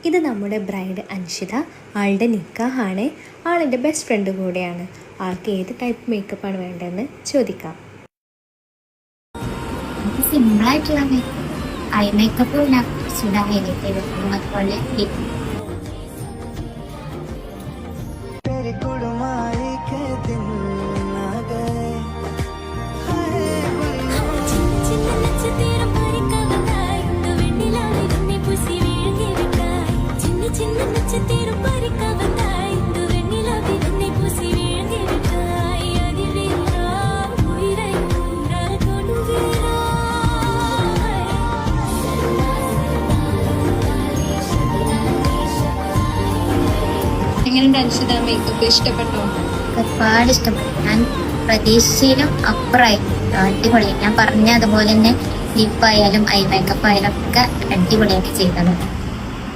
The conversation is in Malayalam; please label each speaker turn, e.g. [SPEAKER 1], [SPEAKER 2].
[SPEAKER 1] ഇത് നമ്മുടെ ബ്രൈഡ് അൻഷിത. ആളുടെ നിക്കാഹാണ്. ആളിൻ്റെ ബെസ്റ്റ് ഫ്രണ്ട് കൂടെയാണ്. ആൾക്ക് ഏത് ടൈപ്പ് മേക്കപ്പാണ് വേണ്ടതെന്ന് ചോദിക്കാം.
[SPEAKER 2] സിമ്പിളായിട്ടുള്ള ഐ മേക്കപ്പ് ഞാൻ കുറച്ചുകൂടെ ഹൈലൈറ്റ് ചെയ്തിട്ടുള്ളൂ. അതുപോലെ
[SPEAKER 3] എങ്ങനെയുണ്ട് അൻഷിത മേക്കപ്പ്? ഇഷ്ടപ്പെട്ടോ?
[SPEAKER 2] ഒരുപാട് ഇഷ്ടപ്പെട്ടു. ഞാൻ പ്രതീക്ഷയിലും അപ്പുറമായിരുന്നു. അടിപൊളി. ഞാൻ പറഞ്ഞ അതുപോലെ തന്നെ ലിപ്പായാലും ഐ മേക്കപ്പ് ആയാലും ഒക്കെ അടിപൊളിയായിട്ട് ചെയ്തത്.